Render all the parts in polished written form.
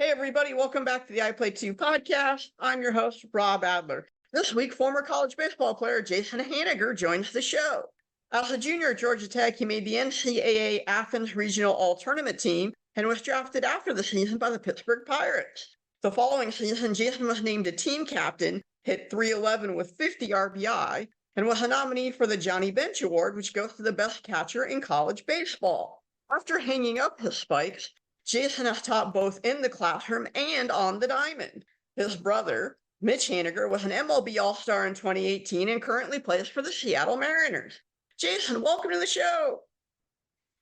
Hey, everybody, welcome back to the I Play 2 podcast. I'm your host, Rob Adler. This week, former college baseball player Jason Haniger joins the show. As a junior at Georgia Tech, he made the NCAA Athens Regional All-Tournament team and was drafted after the season by the Pittsburgh Pirates. The following season, Jason was named a team captain, hit .311 with 50 RBI, and was a nominee for the Johnny Bench Award, which goes to the best catcher in college baseball. After hanging up his spikes, Jason has taught both in the classroom and on the diamond. His brother, Mitch Haniger, was an MLB All-Star in 2018 and currently plays for the Seattle Mariners. Jason, welcome to the show.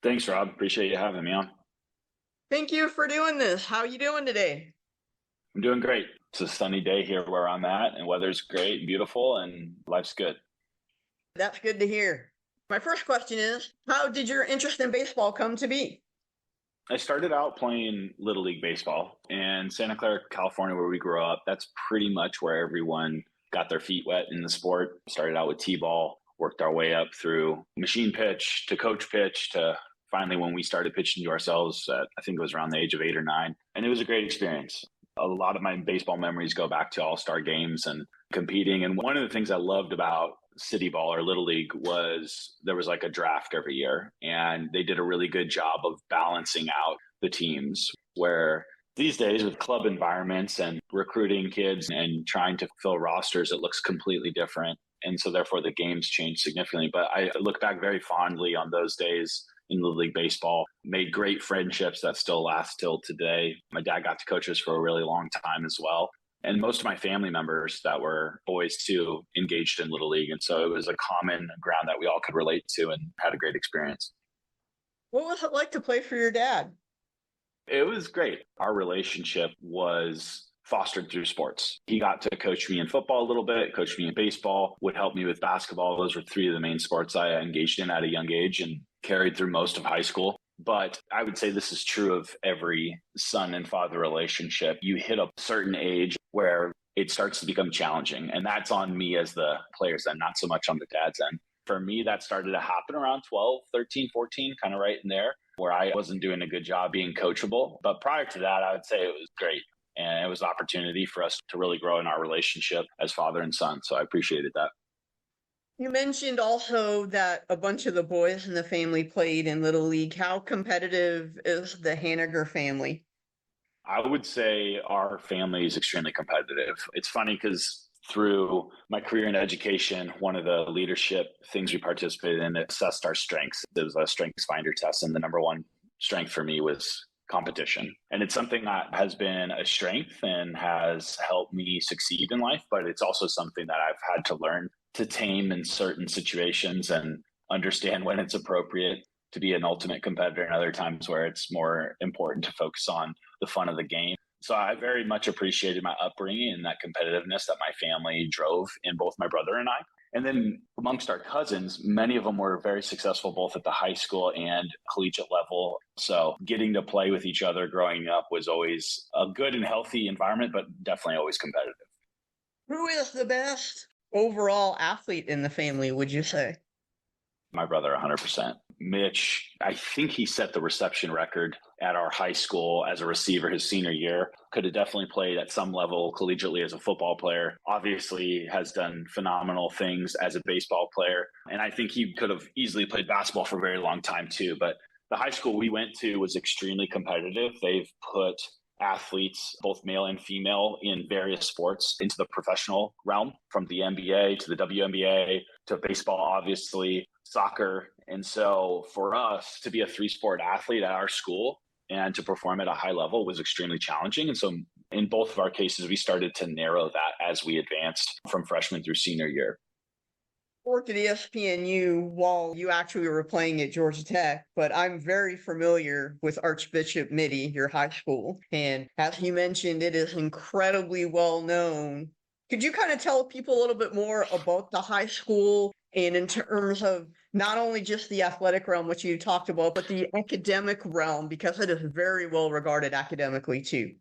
Thanks, Rob. Appreciate you having me on. Thank you for doing this. How are you doing today? I'm doing great. It's a sunny day here where I'm at, and weather's great and beautiful, and life's good. That's good to hear. My first question is, how did your interest in baseball come to be? I started out playing Little League baseball in Santa Clara, California, where we grew up. That's pretty much where everyone got their feet wet in the sport. Started out with T-ball, worked our way up through machine pitch to coach pitch to finally when we started pitching to ourselves at, I think it was around the age of 8 or 9. And it was a great experience. A lot of my baseball memories go back to all-star games and competing. And one of the things I loved about City Ball or Little League was there was like a draft every year, and they did a really good job of balancing out the teams, where these days with club environments and recruiting kids and trying to fill rosters, it looks completely different. And so therefore the games changed significantly. But I look back very fondly on those days in Little League baseball, made great friendships that still last till today. My dad got to coach us for a really long time as well. And most of my family members that were boys too engaged in Little League. And so it was a common ground that we all could relate to and had a great experience. What was it like to play for your dad? It was great. Our relationship was fostered through sports. He got to coach me in football a little bit, coach me in baseball, would help me with basketball. Those were 3 of the main sports I engaged in at a young age and carried through most of high school. But I would say this is true of every son and father relationship. You hit a certain age where it starts to become challenging. And that's on me as the player's end, not so much on the dad's end. For me, that started to happen around 12, 13, 14, kind of right in there, where I wasn't doing a good job being coachable. But prior to that, I would say it was great. And it was an opportunity for us to really grow in our relationship as father and son. So I appreciated that. You mentioned also that a bunch of the boys in the family played in Little League. How competitive is the Haniger family? I would say our family is extremely competitive. It's funny because through my career in education, one of the leadership things we participated in assessed our strengths. There was a strengths finder test, and the number one strength for me was competition. And it's something that has been a strength and has helped me succeed in life, but it's also something that I've had to learn to tame in certain situations and understand when it's appropriate to be an ultimate competitor and other times where it's more important to focus on the fun of the game. So I very much appreciated my upbringing and that competitiveness that my family drove in both my brother and I. And then amongst our cousins, many of them were very successful both at the high school and collegiate level. So getting to play with each other growing up was always a good and healthy environment, but definitely always competitive. Who is the best overall athlete in the family, would you say? My brother, 100%. Mitch, I think he set the reception record at our high school as a receiver his senior year. Could have definitely played at some level collegiately as a football player. Obviously has done phenomenal things as a baseball player. And I think he could have easily played basketball for a very long time too. But the high school we went to was extremely competitive. They've put athletes, both male and female, in various sports into the professional realm, from the NBA to the WNBA to baseball, obviously, soccer. And so for us to be a 3-sport athlete at our school and to perform at a high level was extremely challenging. And so in both of our cases, we started to narrow that as we advanced from freshman through senior year. Worked at ESPNU while you actually were playing at Georgia Tech, but I'm very familiar with Archbishop Mitty, your high school. And as you mentioned, it is incredibly well known. Could you kind of tell people a little bit more about the high school and in terms of not only just the athletic realm, which you talked about, but the academic realm, because it is very well regarded academically too?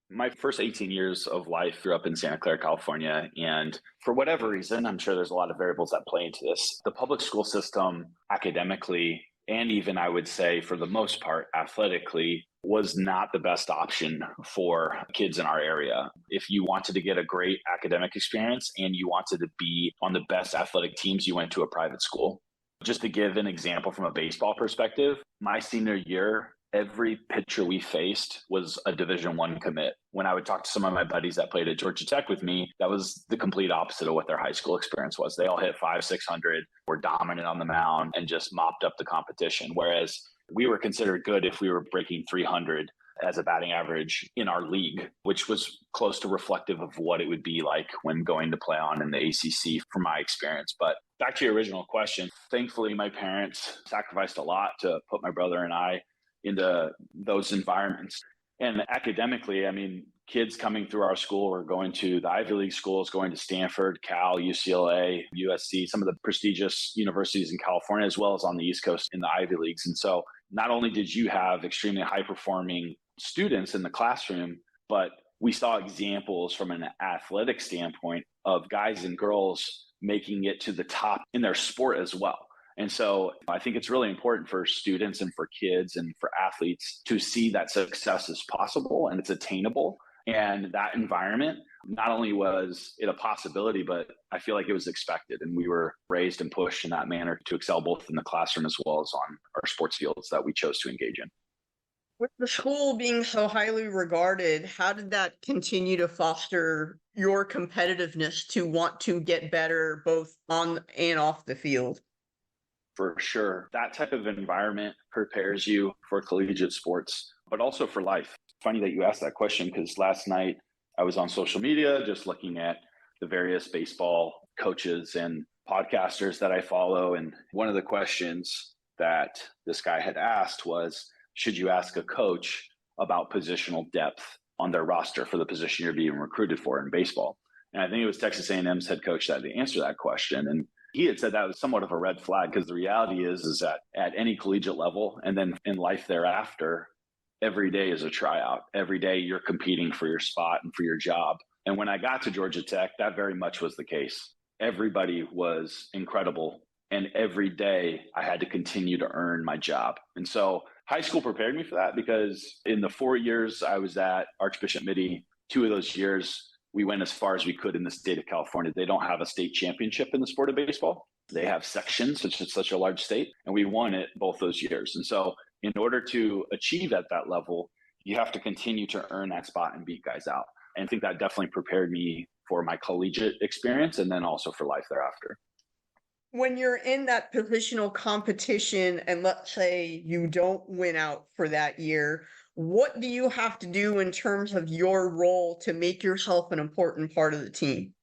My first 18 years of life grew up in Santa Clara, California. And for whatever reason, I'm sure there's a lot of variables that play into this. The public school system academically and even I would say for the most part, athletically, was not the best option for kids in our area. If you wanted to get a great academic experience and you wanted to be on the best athletic teams, you went to a private school. Just to give an example from a baseball perspective, my senior year, every pitcher we faced was a Division I commit. When I would talk to some of my buddies that played at Georgia Tech with me, that was the complete opposite of what their high school experience was. They all hit 500-600, were dominant on the mound, and just mopped up the competition. Whereas we were considered good if we were breaking 300 as a batting average in our league, which was close to reflective of what it would be like when going to play on in the ACC from my experience. But back to your original question, thankfully, my parents sacrificed a lot to put my brother and I into those environments. And academically, I mean, kids coming through our school were going to the Ivy League schools, going to Stanford, Cal, UCLA, USC, some of the prestigious universities in California, as well as on the East Coast in the Ivy Leagues. And so not only did you have extremely high-performing students in the classroom, but we saw examples from an athletic standpoint of guys and girls making it to the top in their sport as well. And so I think it's really important for students and for kids and for athletes to see that success is possible and it's attainable. And that environment, not only was it a possibility, but I feel like it was expected. And we were raised and pushed in that manner to excel both in the classroom as well as on our sports fields that we chose to engage in. With the school being so highly regarded, how did that continue to foster your competitiveness to want to get better both on and off the field? For sure. That type of environment prepares you for collegiate sports, but also for life. Funny that you asked that question because last night I was on social media just looking at the various baseball coaches and podcasters that I follow. And one of the questions that this guy had asked was, should you ask a coach about positional depth on their roster for the position you're being recruited for in baseball? And I think it was Texas A&M's head coach that had to answer that question. And he had said that was somewhat of a red flag because the reality is that at any collegiate level and then in life thereafter, every day is a tryout. Every day you're competing for your spot and for your job. And when I got to Georgia Tech, that very much was the case. Everybody was incredible. And every day I had to continue to earn my job. And so high school prepared me for that because in the 4 years I was at Archbishop Mitty, 2 of those years, we went as far as we could in the state of California. They don't have a state championship in the sport of baseball. They have sections, which is such a large state, and we won it both those years. And so in order to achieve at that level, you have to continue to earn that spot and beat guys out. And I think that definitely prepared me for my collegiate experience and then also for life thereafter. When you're in that positional competition and let's say you don't win out for that year, what do you have to do in terms of your role to make yourself an important part of the team?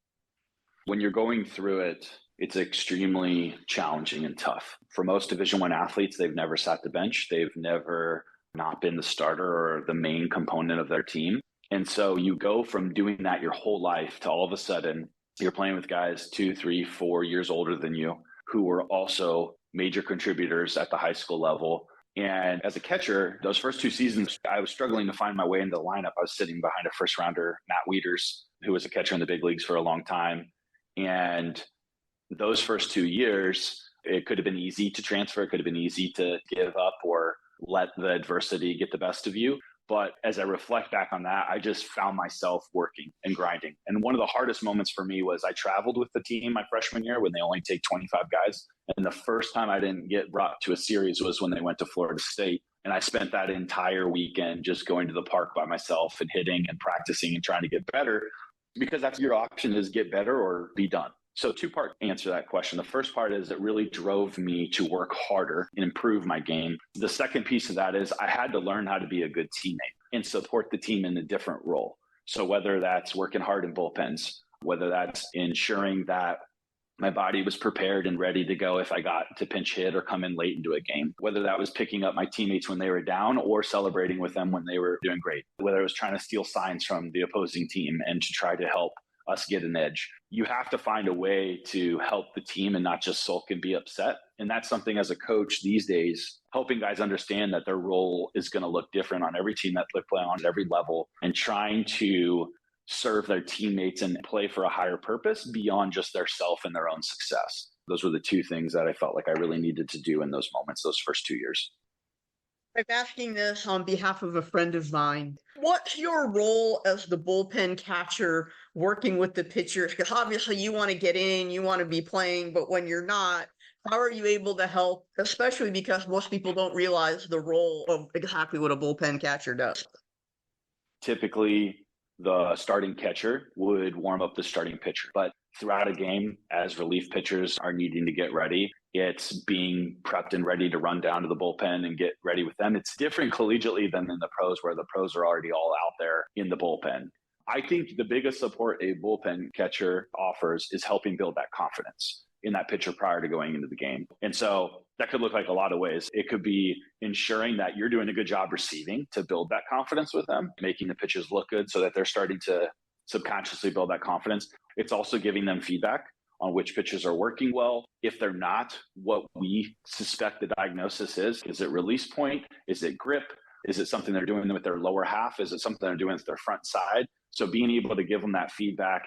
When you're going through it, it's extremely challenging and tough. For most Division I athletes, they've never sat the bench. They've never not been the starter or the main component of their team. And so you go from doing that your whole life to all of a sudden you're playing with guys 2, 3, 4 years older than you who were also major contributors at the high school level. And as a catcher, those first 2 seasons, I was struggling to find my way into the lineup. I was sitting behind a first rounder, Matt Wieters, who was a catcher in the big leagues for a long time. And those first 2 years, it could have been easy to transfer. It could have been easy to give up or let the adversity get the best of you. But as I reflect back on that, I just found myself working and grinding. And one of the hardest moments for me was I traveled with the team my freshman year when they only take 25 guys. And the first time I didn't get brought to a series was when they went to Florida State. And I spent that entire weekend just going to the park by myself and hitting and practicing and trying to get better because that's your option is get better or be done. So 2-part answer to that question. The first part is it really drove me to work harder and improve my game. The second piece of that is I had to learn how to be a good teammate and support the team in a different role. So whether that's working hard in bullpens, whether that's ensuring that my body was prepared and ready to go if I got to pinch hit or come in late into a game, whether that was picking up my teammates when they were down or celebrating with them when they were doing great, whether it was trying to steal signs from the opposing team and to try to help us get an edge. You have to find a way to help the team and not just sulk and be upset. And that's something as a coach these days, helping guys understand that their role is going to look different on every team that they play on at every level and trying to serve their teammates and play for a higher purpose beyond just their self and their own success. those were the two things that I felt like I really needed to do in those moments, those first 2 years. I'm asking this on behalf of a friend of mine. What's your role as the bullpen catcher working with the pitchers? Because obviously you want to get in, you want to be playing, but when you're not, how are you able to help? Especially because most people don't realize the role of exactly what a bullpen catcher does. Typically, the starting catcher would warm up the starting pitcher. But throughout a game, as relief pitchers are needing to get ready, it's being prepped and ready to run down to the bullpen and get ready with them. It's different collegiately than in the pros, where the pros are already all out there in the bullpen. I think the biggest support a bullpen catcher offers is helping build that confidence in that pitcher prior to going into the game. And so that could look like a lot of ways. It could be ensuring that you're doing a good job receiving to build that confidence with them, making the pitches look good so that they're starting to subconsciously build that confidence. It's also giving them feedback on which pitches are working well. If they're not, what we suspect the diagnosis is. Is it release point? Is it grip? Is it something they're doing with their lower half? Is it something they're doing with their front side? So being able to give them that feedback,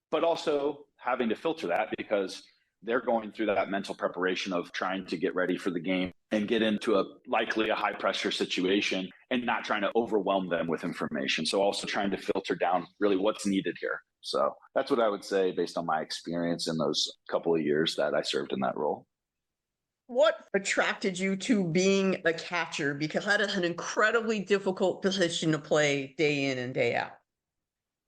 but also having to filter that, because they're going through that mental preparation of trying to get ready for the game and get into likely a high pressure situation, and not trying to overwhelm them with information. So also trying to filter down really what's needed here. So that's what I would say based on my experience in those couple of years that I served in that role. What attracted you to being a catcher? Because that is an incredibly difficult position to play day in and day out.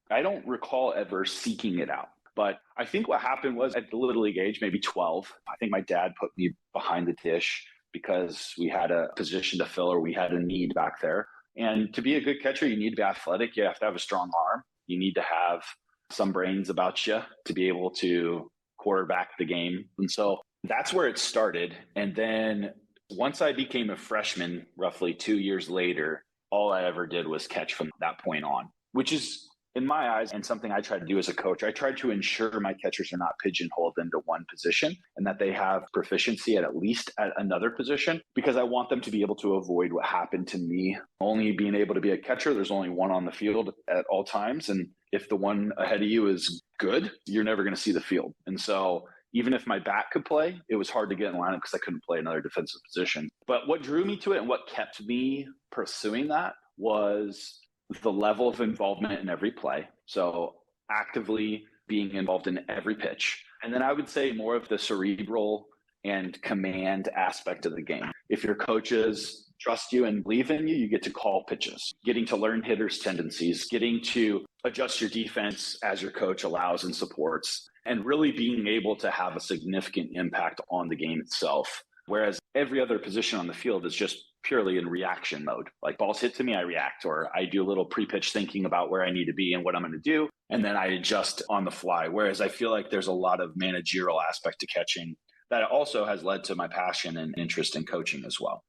I don't recall ever seeking it out. But I think what happened was at the Little League age, maybe 12, I think my dad put me behind the dish because we had a position to fill, or we had a need back there. And to be a good catcher, you need to be athletic. You have to have a strong arm. You need to have some brains about you to be able to quarterback the game. And so that's where it started. And then once I became a freshman, roughly 2 years later, all I ever did was catch from that point on, which is, in my eyes, and something I try to do as a coach, I try to ensure my catchers are not pigeonholed into one position, and that they have proficiency at least at another position, because I want them to be able to avoid what happened to me. Only being able to be a catcher, there's only one on the field at all times. And if the one ahead of you is good, you're never going to see the field. And so even if my bat could play, it was hard to get in lineup because I couldn't play another defensive position. But what drew me to it and what kept me pursuing that was the level of involvement in every play. So actively being involved in every pitch. And then I would say more of the cerebral and command aspect of the game. If your coaches trust you and believe in you, you get to call pitches, getting to learn hitters' tendencies, getting to adjust your defense as your coach allows and supports, and really being able to have a significant impact on the game itself. Whereas every other position on the field is just purely in reaction mode. Like balls hit to me, I react, or I do a little pre-pitch thinking about where I need to be and what I'm going to do, and then I adjust on the fly. Whereas I feel like there's a lot of managerial aspect to catching that also has led to my passion and interest in coaching as well.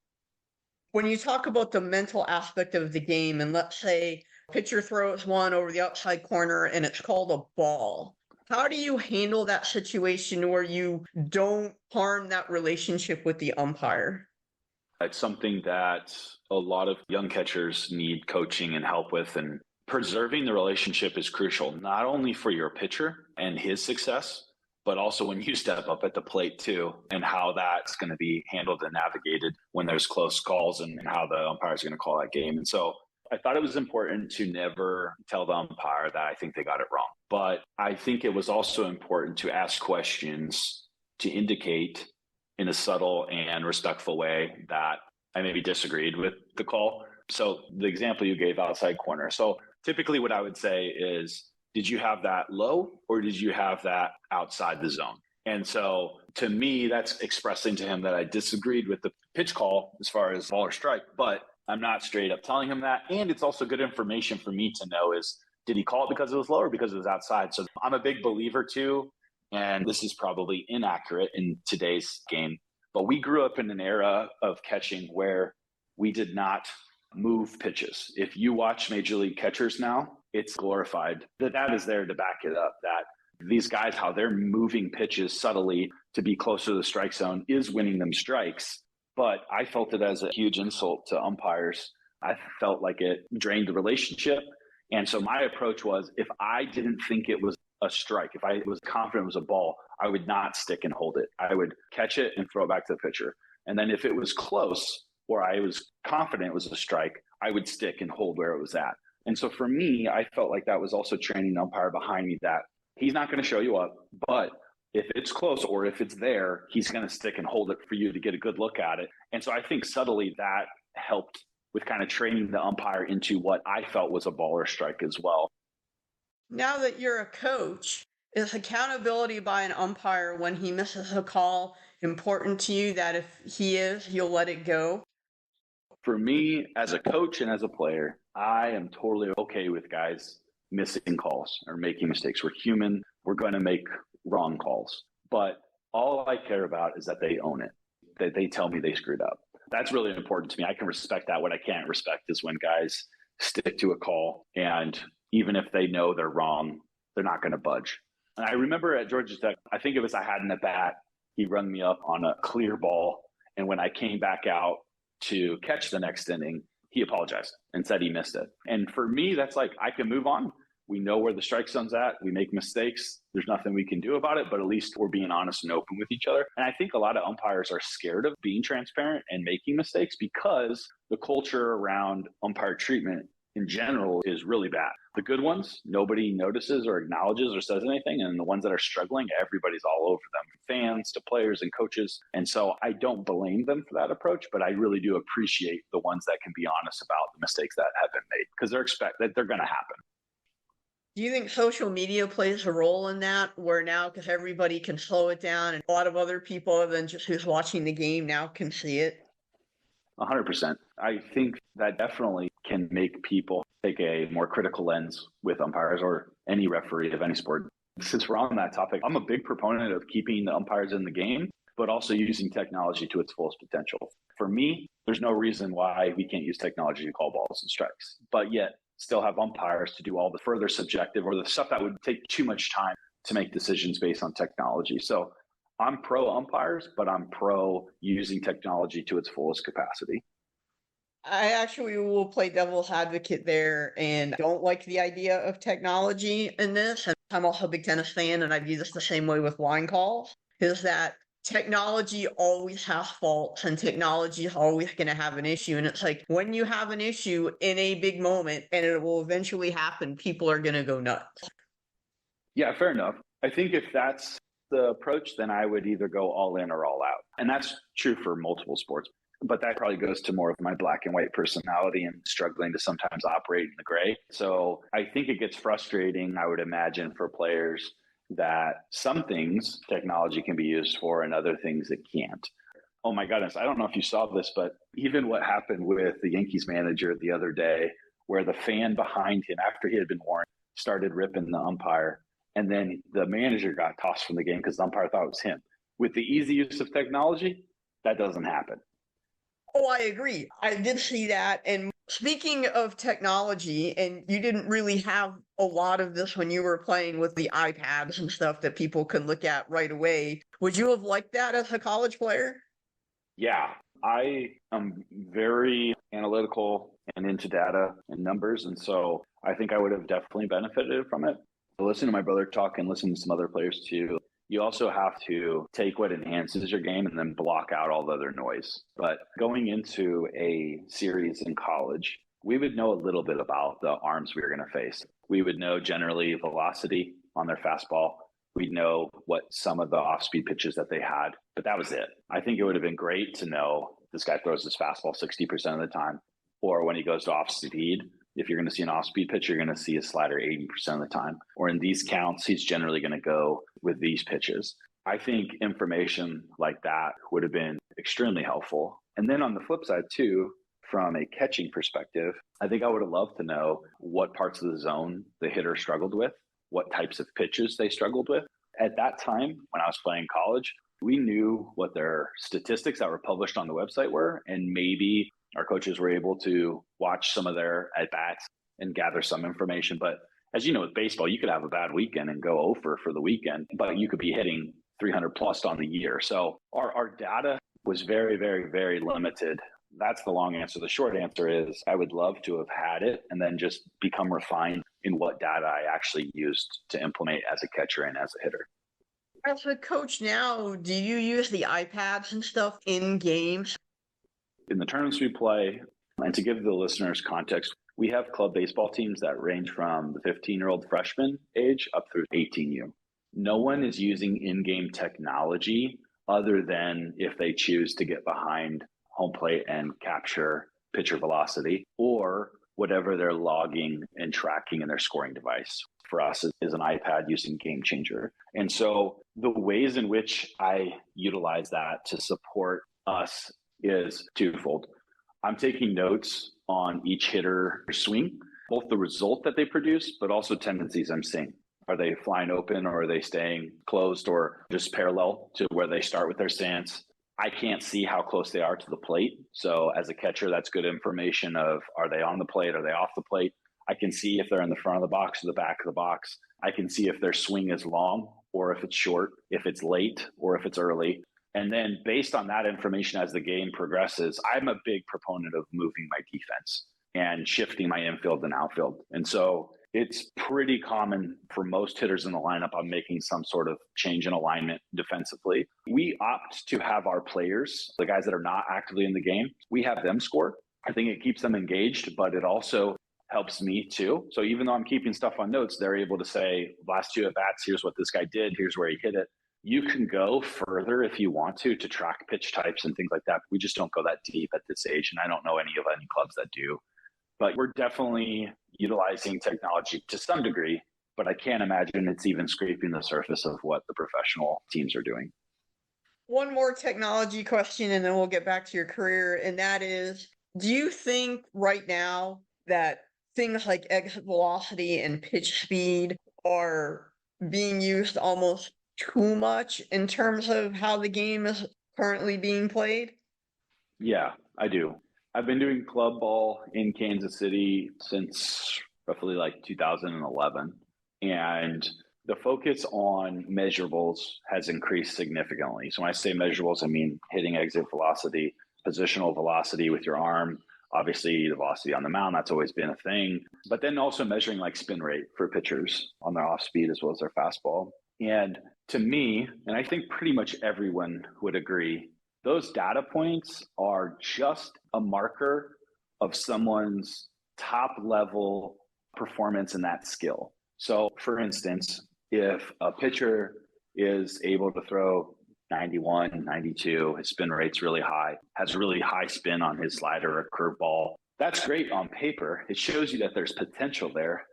When you talk about the mental aspect of the game, and let's say pitcher throws one over the outside corner and it's called a ball, how do you handle that situation where you don't harm that relationship with the umpire? It's something that a lot of young catchers need coaching and help with, and preserving the relationship is crucial, not only for your pitcher and his success, but also when you step up at the plate too, and how that's going to be handled and navigated when there's close calls, and how the umpire is going to call that game. And so I thought it was important to never tell the umpire that I think they got it wrong. But I think it was also important to ask questions to indicate in a subtle and respectful way that I maybe disagreed with the call. So the example you gave, outside corner. So typically what I would say is, did you have that low or did you have that outside the zone? And so to me, that's expressing to him that I disagreed with the pitch call as far as ball or strike, but I'm not straight up telling him that. And it's also good information for me to know is, did he call it because it was low or because it was outside? So I'm a big believer too, and this is probably inaccurate in today's game, but we grew up in an era of catching where we did not move pitches. If you watch Major League catchers now, it's glorified. That is there to back it up, that these guys, how they're moving pitches subtly to be closer to the strike zone is winning them strikes. But I felt it as a huge insult to umpires. I felt like it drained the relationship. And so my approach was, if I didn't think it was a strike, if I was confident it was a ball, I would not stick and hold it. I would catch it and throw it back to the pitcher. And then if it was close or I was confident it was a strike, I would stick and hold where it was at. And so for me, I felt like that was also training the umpire behind me that he's not going to show you up, but if it's close or if it's there, he's going to stick and hold it for you to get a good look at it. And so I think subtly that helped with kind of training the umpire into what I felt was a ball or strike as well. Now that you're a coach, is accountability by an umpire when he misses a call important to you, that if he is, you'll let it go? For me, as a coach and as a player, I am totally okay with guys missing calls or making mistakes. We're human. We're going to make wrong calls. But all I care about is that they own it, that they tell me they screwed up. That's really important to me. I can respect that. What I can't respect is when guys stick to a call, and even if they know they're wrong, they're not going to budge. And I remember at Georgia Tech, I think it was I had an at-bat. He rung me up on a clear ball. And when I came back out to catch the next inning, he apologized and said he missed it. And for me, that's like, I can move on. We know where the strike zone's at. We make mistakes. There's nothing we can do about it, but at least we're being honest and open with each other. And I think a lot of umpires are scared of being transparent and making mistakes because the culture around umpire treatment in general is really bad. The good ones, nobody notices or acknowledges or says anything. And the ones that are struggling, everybody's all over them, fans to players and coaches. And so I don't blame them for that approach, but I really do appreciate the ones that can be honest about the mistakes that have been made because they're going to happen. Do you think social media plays a role in that, where now, because everybody can slow it down and a lot of other people other than just who's watching the game now can see it? 100%. I think that definitely can make people take a more critical lens with umpires or any referee of any sport. Since we're on that topic, I'm a big proponent of keeping the umpires in the game, but also using technology to its fullest potential. For me, there's no reason why we can't use technology to call balls and strikes, but yet still have umpires to do all the further subjective or the stuff that would take too much time to make decisions based on technology. So I'm pro umpires, but I'm pro using technology to its fullest capacity. I actually will play devil's advocate there and don't like the idea of technology in this. And I'm also a big tennis fan, and I view this the same way with line calls, is that technology always has faults and technology is always going to have an issue. And it's like when you have an issue in a big moment and it will eventually happen, people are going to go nuts. Yeah, fair enough. I think if that's the approach, then I would either go all in or all out. And that's true for multiple sports. But that probably goes to more of my black and white personality and struggling to sometimes operate in the gray. So I think it gets frustrating, I would imagine, for players that some things technology can be used for and other things it can't. Oh my goodness, I don't know if you saw this, but even what happened with the Yankees manager the other day, where the fan behind him, after he had been warned, started ripping the umpire. And then the manager got tossed from the game because the umpire thought it was him. With the easy use of technology, that doesn't happen. Oh, I agree. I did see that. And speaking of technology, and you didn't really have a lot of this when you were playing with the iPads and stuff that people could look at right away. Would you have liked that as a college player? Yeah, I am very analytical and into data and numbers. And so I think I would have definitely benefited from it. I listen to my brother talk and listen to some other players too. You also have to take what enhances your game and then block out all the other noise. But going into a series in college, we would know a little bit about the arms we were going to face. We would know generally velocity on their fastball. We'd know what some of the off-speed pitches that they had, but that was it. I think it would have been great to know this guy throws his fastball 60% of the time, or when he goes to off-speed, if you're going to see an off-speed pitch, you're going to see a slider 80% of the time. Or in these counts, he's generally going to go with these pitches. I think information like that would have been extremely helpful. And then on the flip side too, from a catching perspective, I think I would have loved to know what parts of the zone the hitter struggled with, what types of pitches they struggled with. At that time, when I was playing college, we knew what their statistics that were published on the website were, and maybe our coaches were able to watch some of their at-bats and gather some information. But as you know, with baseball, you could have a bad weekend and go 0 for the weekend, but you could be hitting 300 plus on the year. So our data was very, very, very limited. That's the long answer. The short answer is I would love to have had it and then just become refined in what data I actually used to implement as a catcher and as a hitter. As a coach now, do you use the iPads and stuff in games? In the tournaments we play, and to give the listeners context, we have club baseball teams that range from the 15-year-old freshman age up through 18U. No one is using in-game technology other than if they choose to get behind home plate and capture pitcher velocity or whatever they're logging and tracking in their scoring device. For us is an iPad using Game Changer. And so the ways in which I utilize that to support us is twofold. I'm taking notes on each hitter swing, both the result that they produce, but also tendencies I'm seeing. Are they flying open or are they staying closed or just parallel to where they start with their stance? I can't see how close they are to the plate. So as a catcher, that's good information of are they on the plate? Are they off the plate? I can see if they're in the front of the box or the back of the box. I can see if their swing is long or if it's short, if it's late or if it's early. And then based on that information as the game progresses, I'm a big proponent of moving my defense and shifting my infield and outfield. And so it's pretty common for most hitters in the lineup. I'm making some sort of change in alignment defensively. We opt to have our players, the guys that are not actively in the game, we have them score. I think it keeps them engaged, but it also helps me too. So even though I'm keeping stuff on notes, they're able to say, last two at bats, here's what this guy did, here's where he hit it. You can go further if you want to track pitch types and things like that. We just don't go that deep at this age. And I don't know any clubs that do. But we're definitely utilizing technology to some degree, but I can't imagine it's even scraping the surface of what the professional teams are doing. One more technology question, and then we'll get back to your career. And that is, do you think right now that things like exit velocity and pitch speed are being used almost too much in terms of how the game is currently being played? Yeah, I do. I've been doing club ball in Kansas City since roughly like 2011. And the focus on measurables has increased significantly. So when I say measurables, I mean hitting exit velocity, positional velocity with your arm, obviously the velocity on the mound, that's always been a thing. But then also measuring like spin rate for pitchers on their off speed as well as their fastball. And to me, and I think pretty much everyone would agree, those data points are just a marker of someone's top level performance in that skill. So for instance, if a pitcher is able to throw 91, 92, his spin rate's really high, has really high spin on his slider or curveball, that's great on paper. It shows you that there's potential there,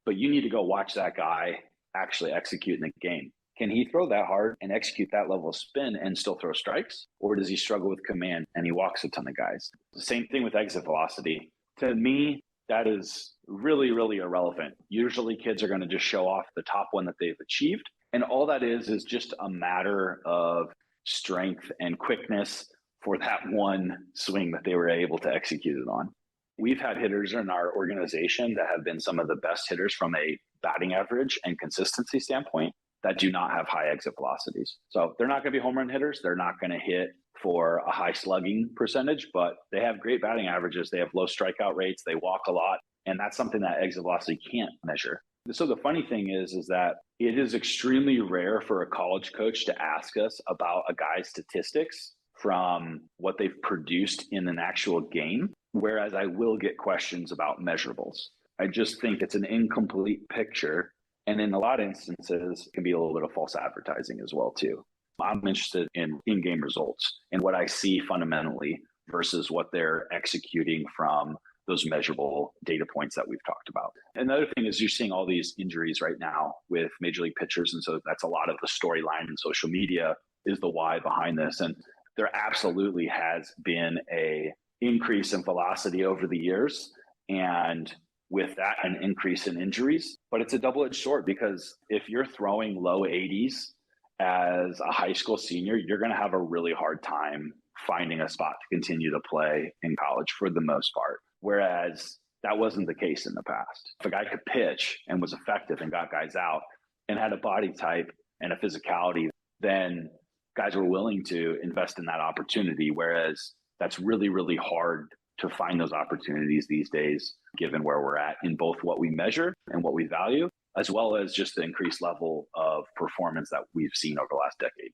but you need to go watch that guy actually execute in the game. Can he throw that hard and execute that level of spin and still throw strikes? Or does he struggle with command and he walks a ton of guys? The same thing with exit velocity. To me, that is really, really irrelevant. Usually kids are going to just show off the top one that they've achieved. And all that is just a matter of strength and quickness for that one swing that they were able to execute it on. We've had hitters in our organization that have been some of the best hitters from a batting average and consistency standpoint that do not have high exit velocities. So they're not going to be home run hitters. They're not going to hit for a high slugging percentage, but they have great batting averages. They have low strikeout rates. They walk a lot. And that's something that exit velocity can't measure. So the funny thing is that it is extremely rare for a college coach to ask us about a guy's statistics from what they've produced in an actual game, whereas I will get questions about measurables. I just think it's an incomplete picture. And in a lot of instances, it can be a little bit of false advertising as well, too. I'm interested in in-game results and what I see fundamentally versus what they're executing from those measurable data points that we've talked about. Another thing is you're seeing all these injuries right now with major league pitchers. And so that's a lot of the storyline in social media is the why behind this. And there absolutely has been a increase in velocity over the years. And with that, an increase in injuries, but it's a double-edged sword because if you're throwing low 80s as a high school senior, you're going to have a really hard time finding a spot to continue to play in college for the most part. Whereas that wasn't the case in the past. If a guy could pitch and was effective and got guys out and had a body type and a physicality, then guys were willing to invest in that opportunity. Whereas that's really, really hard to find those opportunities these days given where we're at in both what we measure and what we value, as well as just the increased level of performance that we've seen over the last decade.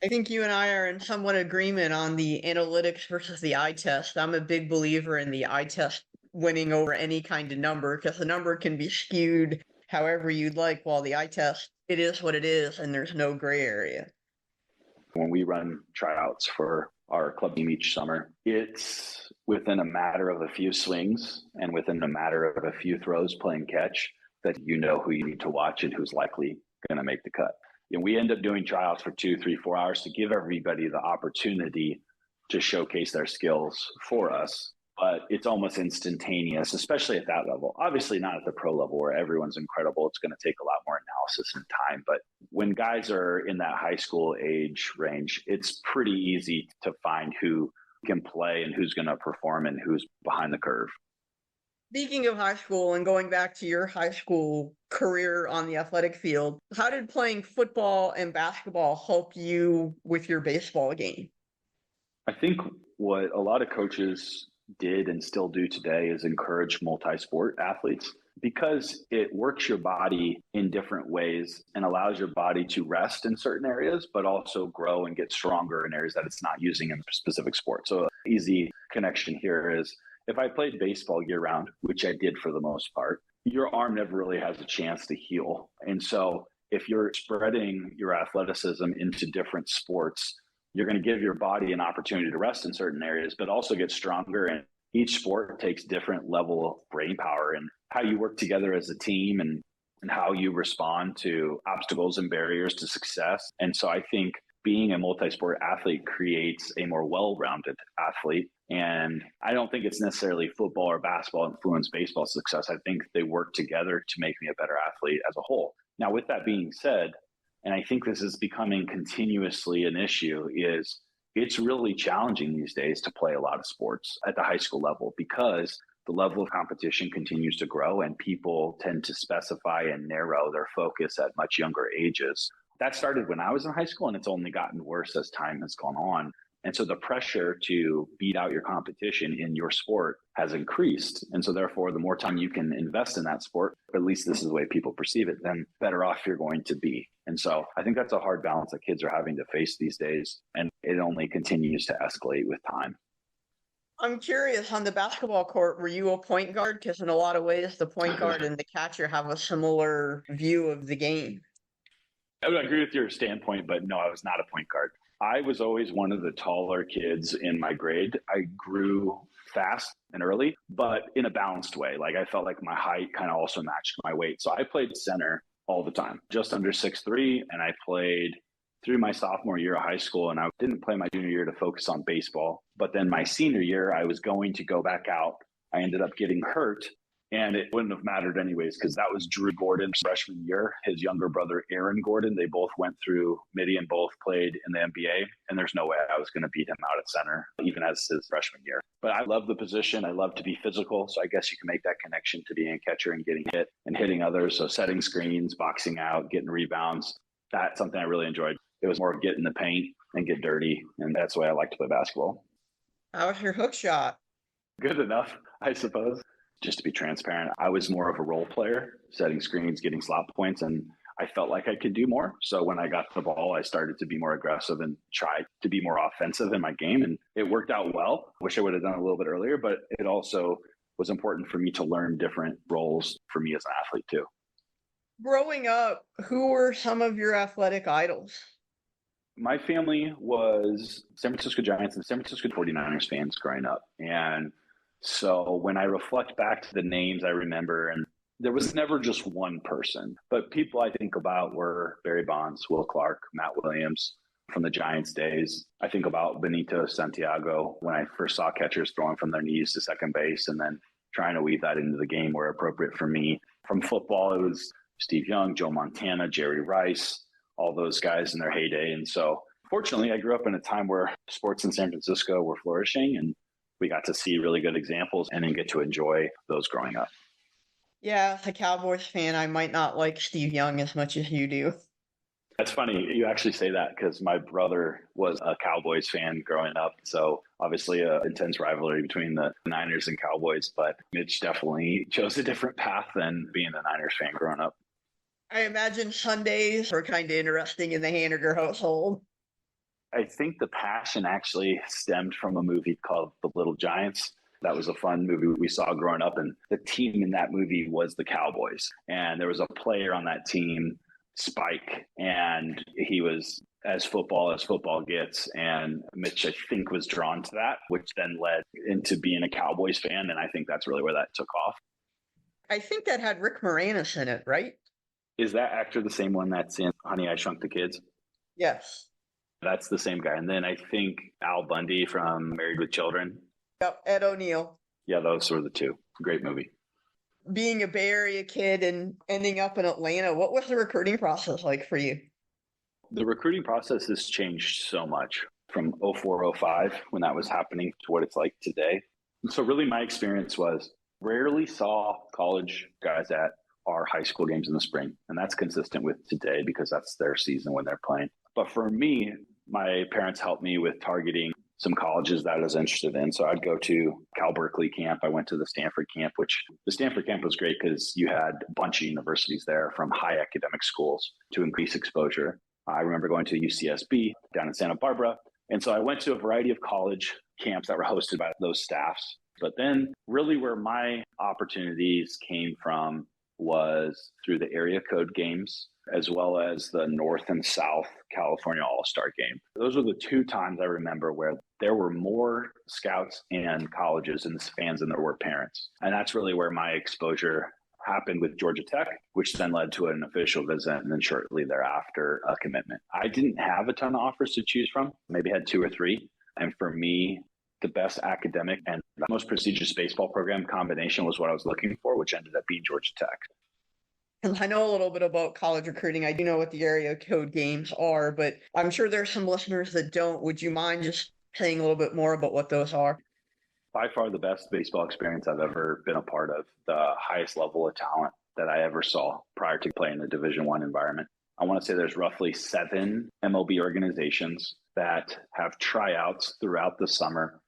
I think you and I are in somewhat agreement on the analytics versus the eye test. I'm a big believer in the eye test winning over any kind of number, because the number can be skewed however you'd like, while the eye test, it is what it is, and there's no gray area. When we run tryouts for our club team each summer, it's within a matter of a few swings and within a matter of a few throws playing catch that you know who you need to watch and who's likely going to make the cut. And we end up doing tryouts for 2, 3, 4 hours to give everybody the opportunity to showcase their skills for us. But it's almost instantaneous, especially at that level. Obviously not at the pro level where everyone's incredible. It's going to take a lot more analysis and time. But when guys are in that high school age range, it's pretty easy to find who can play and who's going to perform and who's behind the curve. Speaking of high school and going back to your high school career on the athletic field, how did playing football and basketball help you with your baseball game? I think what a lot of coaches did and still do today is encourage multi-sport athletes, because it works your body in different ways and allows your body to rest in certain areas, but also grow and get stronger in areas that it's not using in a specific sport. So easy connection here is, if I played baseball year round, which I did for the most part, your arm never really has a chance to heal. And so if you're spreading your athleticism into different sports, you're going to give your body an opportunity to rest in certain areas, but also get stronger. And each sport takes different level of brain power and how you work together as a team and how you respond to obstacles and barriers to success. And so I think being a multi-sport athlete creates a more well-rounded athlete. And I don't think it's necessarily football or basketball influence baseball success. I think they work together to make me a better athlete as a whole. Now, with that being said, and I think this is becoming continuously an issue, is it's really challenging these days to play a lot of sports at the high school level, because the level of competition continues to grow and people tend to specify and narrow their focus at much younger ages. That started when I was in high school, and it's only gotten worse as time has gone on. And so the pressure to beat out your competition in your sport has increased. And so therefore, the more time you can invest in that sport, at least this is the way people perceive it, then better off you're going to be. And so I think that's a hard balance that kids are having to face these days. And it only continues to escalate with time. I'm curious, on the basketball court, were you a point guard? Because in a lot of ways, the point guard and the catcher have a similar view of the game. I would agree with your standpoint, but no, I was not a point guard. I was always one of the taller kids in my grade. I grew fast and early, but in a balanced way. Like I felt like my height kind of also matched my weight. So I played center all the time, just under 6'3", and I played through my sophomore year of high school, and I didn't play my junior year to focus on baseball. But then my senior year, I was going to go back out. I ended up getting hurt. And it wouldn't have mattered anyways, because that was Drew Gordon's freshman year. His younger brother, Aaron Gordon, they both went through Midi and both played in the NBA. And there's no way I was going to beat him out at center, even as his freshman year. But I love the position. I love to be physical. So I guess you can make that connection to being a catcher and getting hit and hitting others. So setting screens, boxing out, getting rebounds. That's something I really enjoyed. It was more of get in the paint and get dirty. And that's the way I like to play basketball. How was your hook shot? Good enough, I suppose. Just to be transparent, I was more of a role player, setting screens, getting slot points, and I felt like I could do more. So when I got the ball, I started to be more aggressive and try to be more offensive in my game. And it worked out well. Wish I would have done it a little bit earlier, but it also was important for me to learn different roles for me as an athlete too. Growing up, who were some of your athletic idols? My family was San Francisco Giants and San Francisco 49ers fans growing up. And so when I reflect back to the names I remember, and there was never just one person, but people I think about were Barry Bonds, Will Clark, Matt Williams from the Giants days. I think about Benito Santiago when I first saw catchers throwing from their knees to second base and then trying to weave that into the game where appropriate for me. From football, it was Steve Young, Joe Montana, Jerry Rice, all those guys in their heyday. And so fortunately, I grew up in a time where sports in San Francisco were flourishing, and we got to see really good examples and then get to enjoy those growing up. Yeah, as a Cowboys fan, I might not like Steve Young as much as you do. That's funny. You actually say that because my brother was a Cowboys fan growing up. So obviously an intense rivalry between the Niners and Cowboys, but Mitch definitely chose a different path than being a Niners fan growing up. I imagine Sundays are kind of interesting in the Haniger household. I think the passion actually stemmed from a movie called The Little Giants. That was a fun movie we saw growing up. And the team in that movie was the Cowboys. And there was a player on that team, Spike, and he was as football gets. And Mitch, I think, was drawn to that, which then led into being a Cowboys fan. And I think that's really where that took off. I think that had Rick Moranis in it, right? Is that actor the same one that's in Honey, I Shrunk the Kids? Yes. That's the same guy. And then I think Al Bundy from Married with Children. Yep, Ed O'Neill. Yeah, those were the two. Great movie. Being a Bay Area kid and ending up in Atlanta, what was the recruiting process like for you? The recruiting process has changed so much from 04, 05 when that was happening to what it's like today. So really my experience was rarely saw college guys at our high school games in the spring. And that's consistent with today because that's their season when they're playing. But for me, my parents helped me with targeting some colleges that I was interested in. So I'd go to Cal Berkeley camp. I went to the Stanford camp, which the Stanford camp was great because you had a bunch of universities there from high academic schools to increase exposure. I remember going to UCSB down in Santa Barbara. And so I went to a variety of college camps that were hosted by those staffs. But then really where my opportunities came from was through the area code games, as well as the North and South California All-Star game. Those were the two times I remember where there were more scouts and colleges and fans than there were parents. And that's really where my exposure happened with Georgia Tech, which then led to an official visit and then shortly thereafter a commitment. I didn't have a ton of offers to choose from, maybe had two or three. And for me, the best academic and the most prestigious baseball program combination was what I was looking for, which ended up being Georgia Tech. And I know a little bit about college recruiting. I do know what the area code games are, but I'm sure there's some listeners that don't. Would you mind just saying a little bit more about what those are? By far the best baseball experience I've ever been a part of, the highest level of talent that I ever saw prior to playing a Division I environment. I want to say there's roughly 7 MLB organizations that have tryouts throughout the summer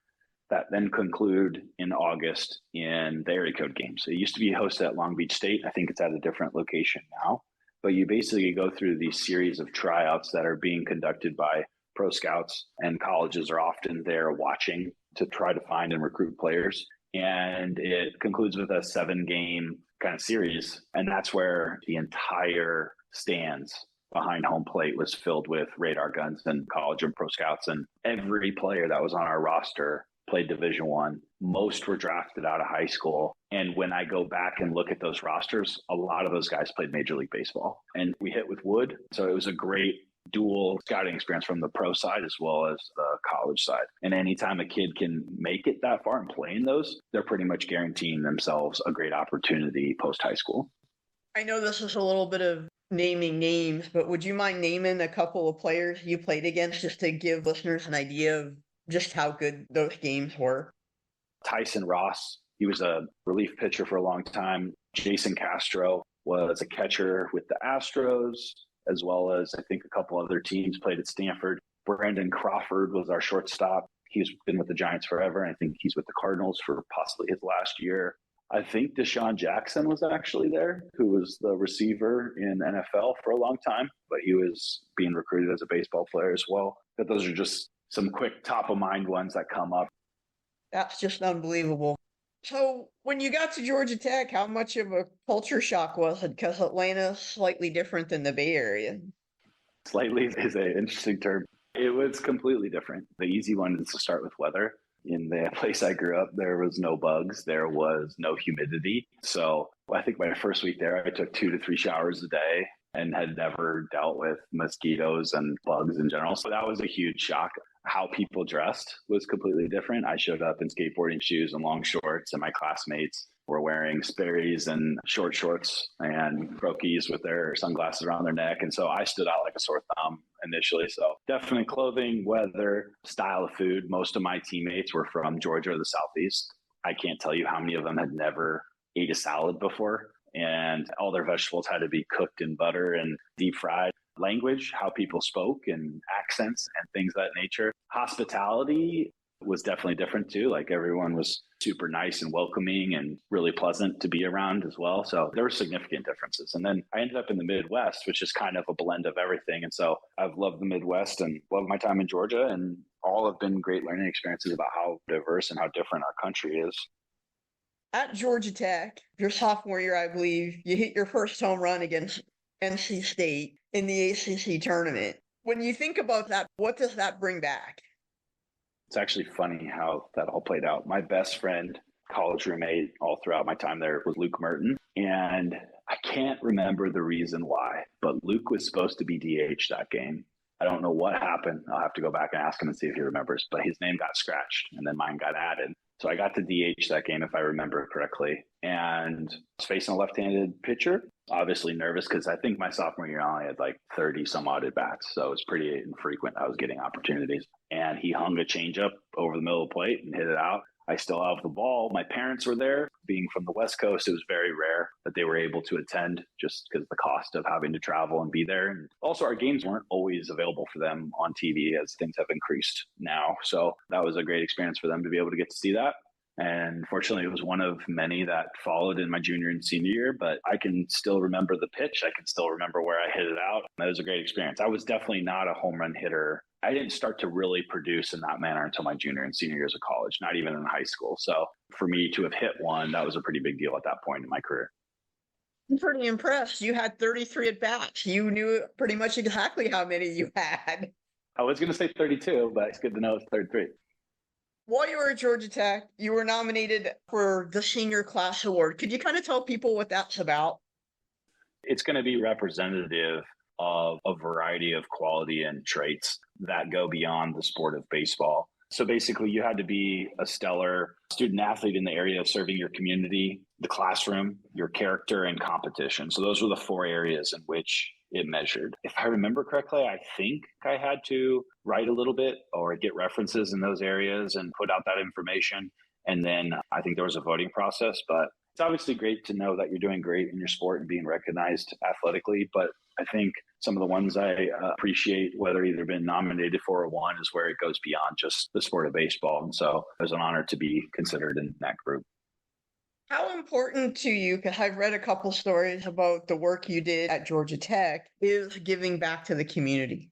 that then conclude in August in the area code games. It used to be hosted at Long Beach State. I think it's at a different location now. But you basically go through these series of tryouts that are being conducted by pro scouts, and colleges are often there watching to try to find and recruit players. And it concludes with a 7-game kind of series. And that's where the entire stands behind home plate was filled with radar guns and college and pro scouts. And every player that was on our roster played Division I. Most were drafted out of high school. And when I go back and look at those rosters, a lot of those guys played Major League Baseball. And we hit with wood. So it was a great dual scouting experience from the pro side as well as the college side. And anytime a kid can make it that far and play in those, they're pretty much guaranteeing themselves a great opportunity post high school. I know this is a little bit of naming names, but would you mind naming a couple of players you played against just to give listeners an idea of just how good those games were? Tyson Ross, he was a relief pitcher for a long time. Jason Castro was a catcher with the Astros, as well as I think a couple other teams played at Stanford. Brandon Crawford was our shortstop. He's been with the Giants forever, and I think he's with the Cardinals for possibly his last year. I think Deshaun Jackson was actually there, who was the receiver in NFL for a long time, but he was being recruited as a baseball player as well. But those are just some quick top-of-mind ones that come up. That's just unbelievable. So when you got to Georgia Tech, how much of a culture shock was it? Because Atlanta's slightly different than the Bay Area. Slightly is an interesting term. It was completely different. The easy one is to start with weather. In the place I grew up, there was no bugs. There was no humidity. So I think my first week there, I took 2 to 3 showers a day and had never dealt with mosquitoes and bugs in general. So that was a huge shock. How people dressed was completely different. I showed up in skateboarding shoes and long shorts, and my classmates were wearing Sperry's and short shorts and croquis with their sunglasses around their neck. And so I stood out like a sore thumb initially. So definitely clothing, weather, style of food. Most of my teammates were from Georgia or the Southeast. I can't tell you how many of them had never ate a salad before. and all their vegetables had to be cooked in butter and deep fried. Language, how people spoke and accents and things of that nature. Hospitality was definitely different too. Like everyone was super nice and welcoming and really pleasant to be around as well. So there were significant differences. And then I ended up in the Midwest, which is kind of a blend of everything. And so I've loved the Midwest and loved my time in Georgia, and all have been great learning experiences about how diverse and how different our country is. At Georgia Tech, your sophomore year, I believe, you hit your first home run against NC State in the ACC tournament. When you think about that, what does that bring back? It's actually funny how that all played out. My best friend, college roommate all throughout my time there was Luke Merton. And I can't remember the reason why, but Luke was supposed to be DH that game. I don't know what happened. I'll have to go back and ask him and see if he remembers, but his name got scratched and then mine got added. So I got to DH that game, if I remember correctly, and was facing a left-handed pitcher. Obviously nervous because I think my sophomore year I only had like 30 some odd at bats. So it was pretty infrequent. I was getting opportunities. And he hung a changeup over the middle of the plate and hit it out. I still have the ball. My parents were there. Being from the West Coast, it was very rare that they were able to attend just because of the cost of having to travel and be there. And also our games weren't always available for them on TV as things have increased now. So that was a great experience for them to be able to get to see that. And fortunately, it was one of many that followed in my junior and senior year, but I can still remember the pitch. I can still remember where I hit it out. That was a great experience. I was definitely not a home run hitter. I didn't start to really produce in that manner until my junior and senior years of college, not even in high school. So for me to have hit one, that was a pretty big deal at that point in my career. I'm pretty impressed. You had 33 at bats. You knew pretty much exactly how many you had. I was going to say 32, but it's good to know it's 33. While you were at Georgia Tech, you were nominated for the Senior Class Award. Could you kind of tell people what that's about? It's going to be representative of a variety of quality and traits that go beyond the sport of baseball. So basically, you had to be a stellar student athlete in the area of serving your community, the classroom, your character, and competition. So those were the four areas in which it measured. If I remember correctly, I think I had to write a little bit or get references in those areas and put out that information. And then I think there was a voting process, but it's obviously great to know that you're doing great in your sport and being recognized athletically. But I think some of the ones I appreciate, whether either been nominated for or won, is where it goes beyond just the sport of baseball. And so it was an honor to be considered in that group. How important to you, because I've read a couple stories about the work you did at Georgia Tech, is giving back to the community?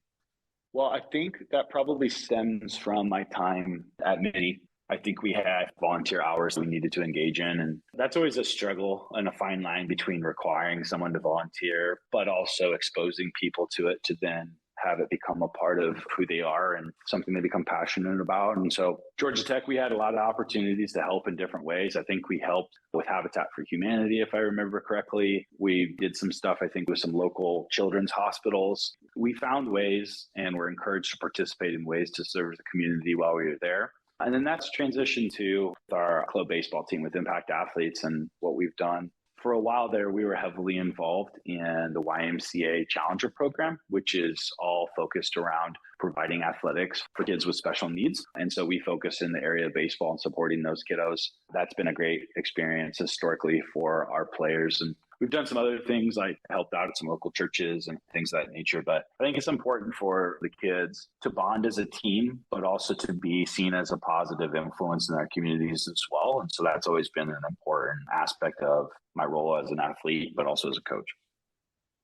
Well, I think that probably stems from my time at Mini. I think we had volunteer hours we needed to engage in. And that's always a struggle and a fine line between requiring someone to volunteer, but also exposing people to it to then have it become a part of who they are and something they become passionate about. And so Georgia Tech, we had a lot of opportunities to help in different ways. I think we helped with Habitat for Humanity, if I remember correctly. We did some stuff, I think, with some local children's hospitals. We found ways and were encouraged to participate in ways to serve the community while we were there. And then that's transitioned to our club baseball team with Impact Athletes and what we've done. For a while there, we were heavily involved in the YMCA Challenger program, which is all focused around providing athletics for kids with special needs. And so we focus in the area of baseball and supporting those kiddos. That's been a great experience historically for our players. And we've done some other things like helped out at some local churches and things of that nature. But I think it's important for the kids to bond as a team, but also to be seen as a positive influence in their communities as well. And so that's always been an important aspect of my role as an athlete, but also as a coach.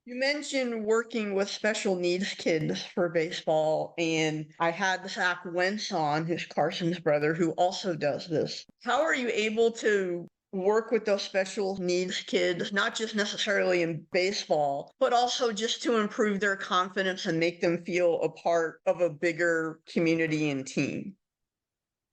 You mentioned working with special needs kids for baseball, and I had Zach Wentz on, who's Carson's brother, who also does this. How are you able to work with those special needs kids, not just necessarily in baseball, but also just to improve their confidence and make them feel a part of a bigger community and team?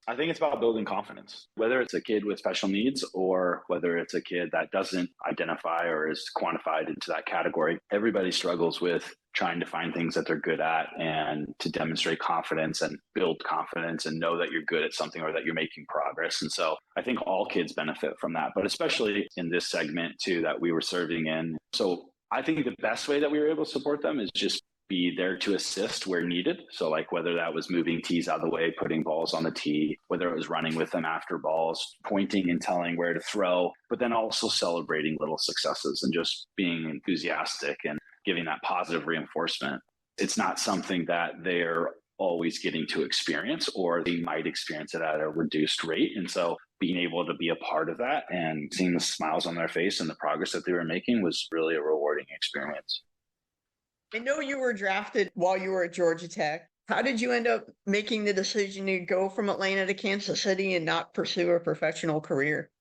I think it's about building confidence, whether it's a kid with special needs or whether it's a kid that doesn't identify or is quantified into that category. Everybody struggles with trying to find things that they're good at and to demonstrate confidence and build confidence and know that you're good at something or that you're making progress. And so I think all kids benefit from that, but especially in this segment too that we were serving in. So I think the best way that we were able to support them is just be there to assist where needed. So like whether that was moving tees out of the way, putting balls on the tee, whether it was running with them after balls, pointing and telling where to throw, but then also celebrating little successes and just being enthusiastic and giving that positive reinforcement. It's not something that they're always getting to experience, or they might experience it at a reduced rate. And so being able to be a part of that and seeing the smiles on their face and the progress that they were making was really a rewarding experience. I know you were drafted while you were at Georgia Tech. How did you end up making the decision to go from Atlanta to Kansas City and not pursue a professional career?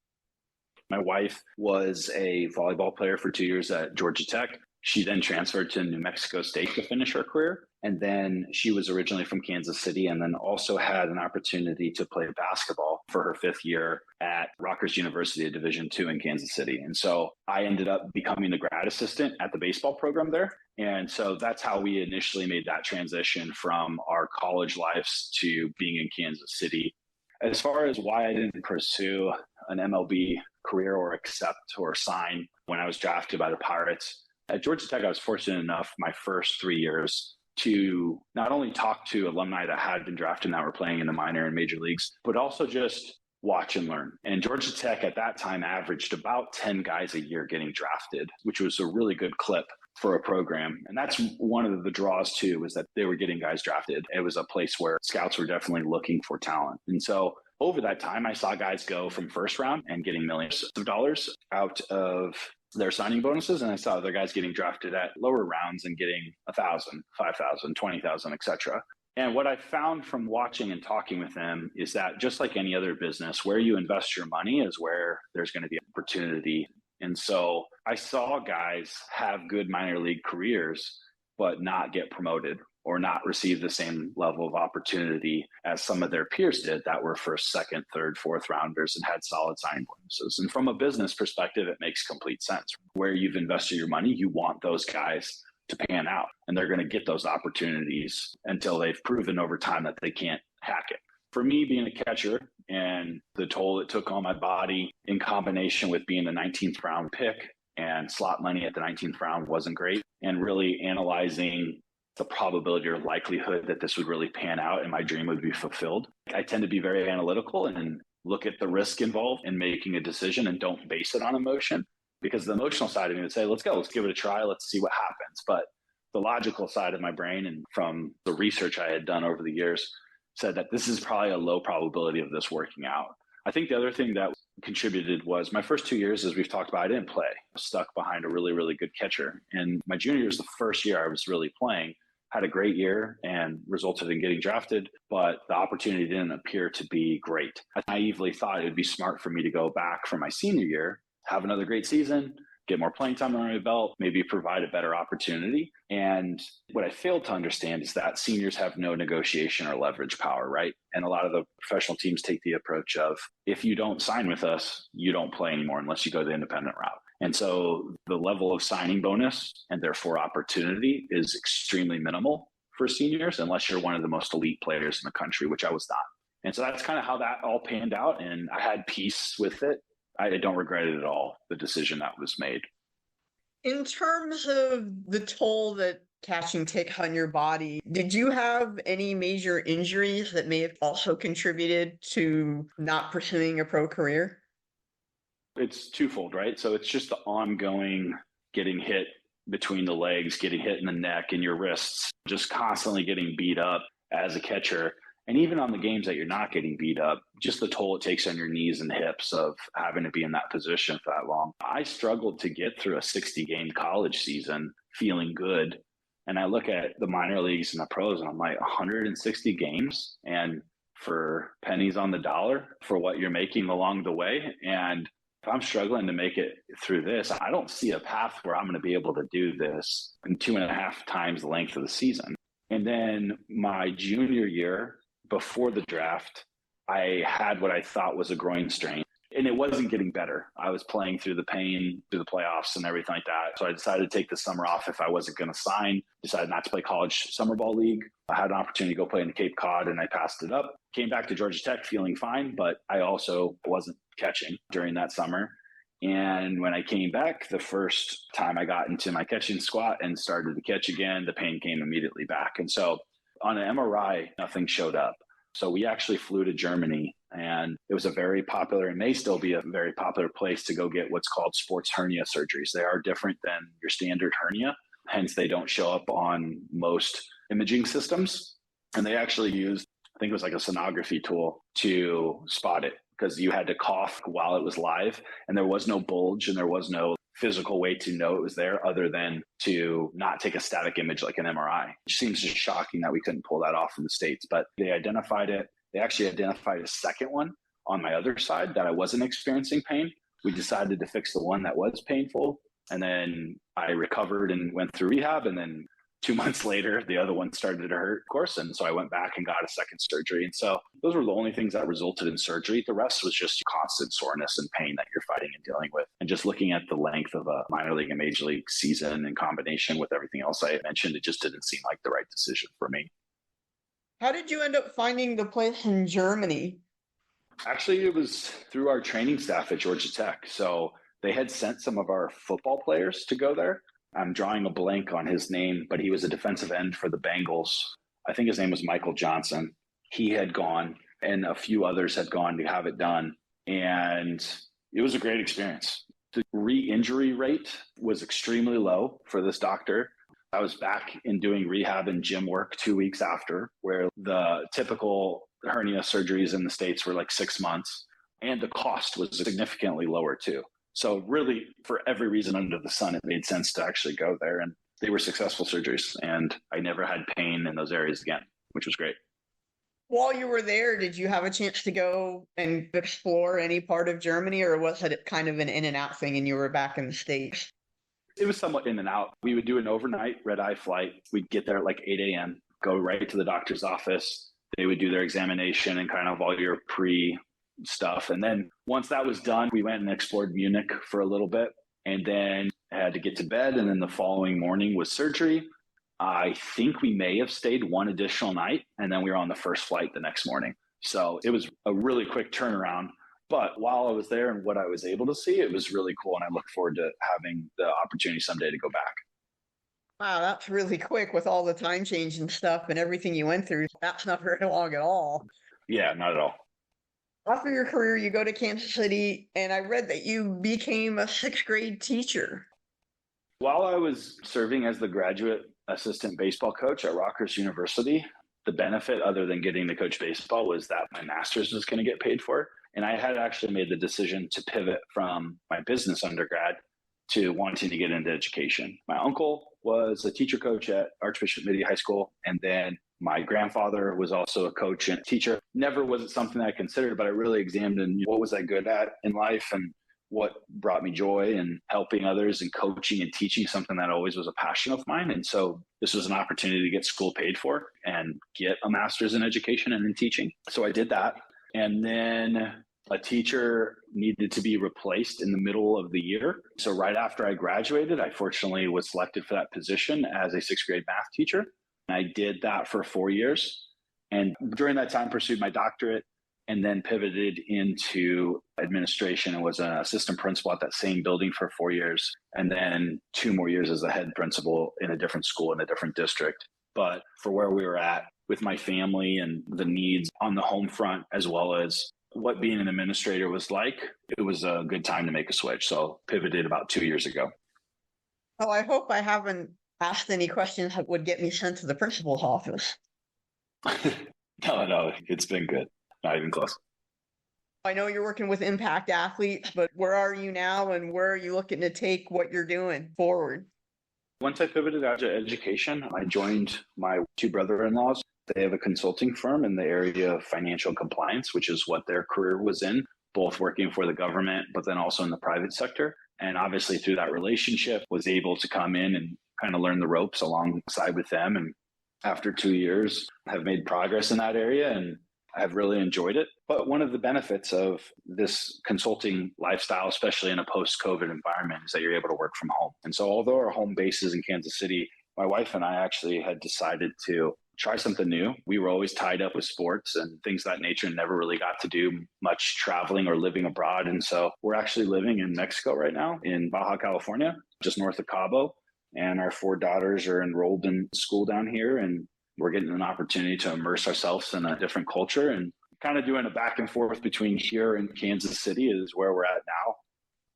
My wife was a volleyball player for 2 years at Georgia Tech. She then transferred to New Mexico State to finish her career. And then she was originally from Kansas City and then also had an opportunity to play basketball for her 5th year at Rutgers University of Division II in Kansas City. And so I ended up becoming the grad assistant at the baseball program there. And so that's how we initially made that transition from our college lives to being in Kansas City. As far as why I didn't pursue an MLB career or accept or sign when I was drafted by the Pirates, at Georgia Tech, I was fortunate enough my first 3 years to not only talk to alumni that had been drafted and that were playing in the minor and major leagues, but also just watch and learn. And Georgia Tech at that time averaged about 10 guys a year getting drafted, which was a really good clip for a program. And that's one of the draws too, was that they were getting guys drafted. It was a place where scouts were definitely looking for talent. And so over that time, I saw guys go from first round and getting millions of dollars out of their signing bonuses. And I saw other guys getting drafted at lower rounds and getting 1,000, 5,000, 20,000, et cetera. And what I found from watching and talking with them is that just like any other business, where you invest your money is where there's going to be opportunity. And so I saw guys have good minor league careers, but not get promoted or not receive the same level of opportunity as some of their peers did that were first, second, third, fourth rounders and had solid signing bonuses. And from a business perspective, it makes complete sense. Where you've invested your money, you want those guys to pan out, and they're going to get those opportunities until they've proven over time that they can't hack it. For me, being a catcher and the toll it took on my body in combination with being the 19th round pick and slot money at the 19th round wasn't great, and really analyzing the probability or likelihood that this would really pan out and my dream would be fulfilled. I tend to be very analytical and look at the risk involved in making a decision and don't base it on emotion, because the emotional side of me would say, let's go, let's give it a try, let's see what happens. But the logical side of my brain and from the research I had done over the years said that this is probably a low probability of this working out. I think the other thing that contributed was my first 2 years, as we've talked about, I didn't play. I was stuck behind a really, really good catcher. And my junior year was the first year I was really playing. Had a great year and resulted in getting drafted, but the opportunity didn't appear to be great. I naively thought it would be smart for me to go back for my senior year, have another great season, get more playing time under my belt, maybe provide a better opportunity. And what I failed to understand is that seniors have no negotiation or leverage power, right? And a lot of the professional teams take the approach of, if you don't sign with us, you don't play anymore unless you go the independent route. And so the level of signing bonus and therefore opportunity is extremely minimal for seniors unless you're one of the most elite players in the country, which I was not. And so that's kind of how that all panned out. And I had peace with it. I don't regret it at all, the decision that was made. In terms of the toll that catching took on your body, did you have any major injuries that may have also contributed to not pursuing a pro career? It's twofold, right? So it's just the ongoing getting hit between the legs, getting hit in the neck and your wrists, just constantly getting beat up as a catcher. And even on the games that you're not getting beat up, just the toll it takes on your knees and hips of having to be in that position for that long. I struggled to get through a 60-game college season feeling good. And I look at the minor leagues and the pros and I'm like, 160 games and for pennies on the dollar for what you're making along the way. And if I'm struggling to make it through this, I don't see a path where I'm going to be able to do this in 2.5 times the length of the season. And then my junior year, before the draft, I had what I thought was a groin strain, and it wasn't getting better. I was playing through the pain, through the playoffs and everything like that. So I decided to take the summer off if I wasn't going to sign, decided not to play college summer ball league. I had an opportunity to go play in the Cape Cod and I passed it up. Came back to Georgia Tech feeling fine, but I also wasn't catching during that summer. And when I came back, the first time I got into my catching squat and started to catch again, the pain came immediately back. And so on an MRI, nothing showed up. So we actually flew to Germany, and it was a very popular and may still be a very popular place to go get what's called sports hernia surgeries. They are different than your standard hernia. Hence, they don't show up on most imaging systems. And they actually used, I think it was like a sonography tool to spot it, because you had to cough while it was live, and there was no bulge and there was no physical way to know it was there other than to not take a static image like an MRI. It seems just shocking that we couldn't pull that off in the States, but they identified it. They actually identified a second one on my other side that I wasn't experiencing pain. We decided to fix the one that was painful, and then I recovered and went through rehab, and then 2 months later, the other one started to hurt, of course. And so I went back and got a second surgery. And so those were the only things that resulted in surgery. The rest was just constant soreness and pain that you're fighting and dealing with. And just looking at the length of a minor league and major league season in combination with everything else I had mentioned, it just didn't seem like the right decision for me. How did you end up finding the place in Germany? Actually, it was through our training staff at Georgia Tech. So they had sent some of our football players to go there. I'm drawing a blank on his name, but he was a defensive end for the Bengals. I think his name was Michael Johnson. He had gone, and a few others had gone to have it done. And it was a great experience. The re-injury rate was extremely low for this doctor. I was back in doing rehab and gym work 2 weeks after, where the typical hernia surgeries in the States were like 6 months. And the cost was significantly lower too. So really, for every reason under the sun, it made sense to actually go there. And they were successful surgeries. And I never had pain in those areas again, which was great. While you were there, did you have a chance to go and explore any part of Germany, or was it kind of an in and out thing and you were back in the States? It was somewhat in and out. We would do an overnight red-eye flight. We'd get there at like 8 a.m., go right to the doctor's office. They would do their examination and kind of all your stuff. And then once that was done, we went and explored Munich for a little bit, and then had to get to bed. And then the following morning was surgery. I think we may have stayed one additional night, and then we were on the first flight the next morning. So it was a really quick turnaround. But while I was there and what I was able to see, it was really cool. And I look forward to having the opportunity someday to go back. Wow, that's really quick with all the time change and stuff and everything you went through. That's not very long at all. Yeah, not at all. After your career, you go to Kansas City, and I read that you became a sixth grade teacher. While I was serving as the graduate assistant baseball coach at Rutgers University, the benefit other than getting to coach baseball was that my master's was going to get paid for. And I had actually made the decision to pivot from my business undergrad to wanting to get into education. My uncle was a teacher coach at Archbishop Mitty High School, and then my grandfather was also a coach and teacher. Never was it something that I considered, but I really examined what was I good at in life and what brought me joy, and helping others and coaching and teaching, something that always was a passion of mine. And so this was an opportunity to get school paid for and get a master's in education and in teaching. So I did that. And then a teacher needed to be replaced in the middle of the year. So right after I graduated, I fortunately was selected for that position as a sixth grade math teacher. I did that for 4 years. And during that time, pursued my doctorate, and then pivoted into administration and was an assistant principal at that same building for 4 years. And then 2 more years as a head principal in a different school in a different district. But for where we were at with my family and the needs on the home front, as well as what being an administrator was like, it was a good time to make a switch. So pivoted about 2 years ago. Oh, I hope I haven't asked any questions that would get me sent to the principal's office. No, it's been good. Not even close. I know you're working with impact athletes, but where are you now, and where are you looking to take what you're doing forward? Once I pivoted out to education, I joined my 2 brother-in-laws. They have a consulting firm in the area of financial compliance, which is what their career was in, both working for the government, but then also in the private sector. And obviously through that relationship, was able to come in and kind of learn the ropes alongside with them. And after 2 years, have made progress in that area and I've really enjoyed it. But one of the benefits of this consulting lifestyle, especially in a post-COVID environment, is that you're able to work from home. And so although our home base is in Kansas City, my wife and I actually had decided to try something new. We were always tied up with sports and things of that nature and never really got to do much traveling or living abroad. And so we're actually living in Mexico right now, in Baja California, just north of Cabo. And our 4 daughters are enrolled in school down here, and we're getting an opportunity to immerse ourselves in a different culture, and kind of doing a back and forth between here and Kansas City is where we're at now.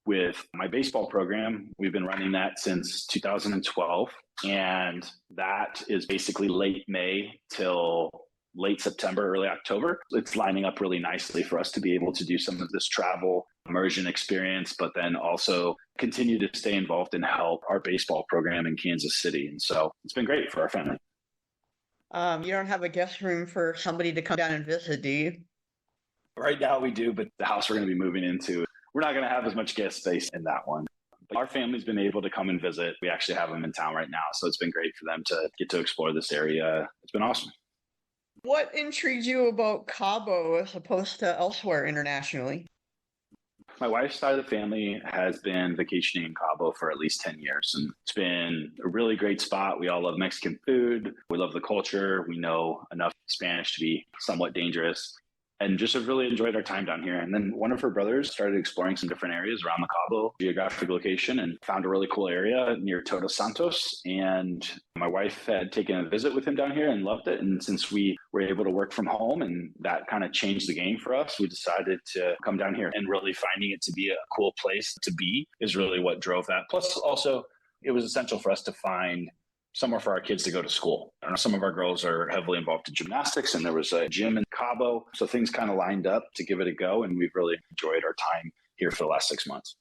With my baseball program, we've been running that since 2012, and that is basically late May till late September, early October. It's lining up really nicely for us to be able to do some of this travel immersion experience, but then also continue to stay involved and help our baseball program in Kansas City. And so it's been great for our family. You don't have a guest room for somebody to come down and visit, do you? Right now we do, but the house we're going to be moving into, we're not going to have as much guest space in that one. But our family's been able to come and visit. We actually have them in town right now. So it's been great for them to get to explore this area. It's been awesome. What intrigued you about Cabo as opposed to elsewhere internationally? My wife's side of the family has been vacationing in Cabo for at least 10 years. And it's been a really great spot. We all love Mexican food. We love the culture. We know enough Spanish to be somewhat dangerous, and just have really enjoyed our time down here. And then one of her brothers started exploring some different areas around the Cabo geographic location and found a really cool area near Todos Santos. And my wife had taken a visit with him down here and loved it. And since we were able to work from home and that kind of changed the game for us, we decided to come down here, and really finding it to be a cool place to be is really what drove that. Plus also it was essential for us to find somewhere for our kids to go to school. I know some of our girls are heavily involved in gymnastics, and there was a gym in Cabo. So things kind of lined up to give it a go, and we've really enjoyed our time here for the last 6 months.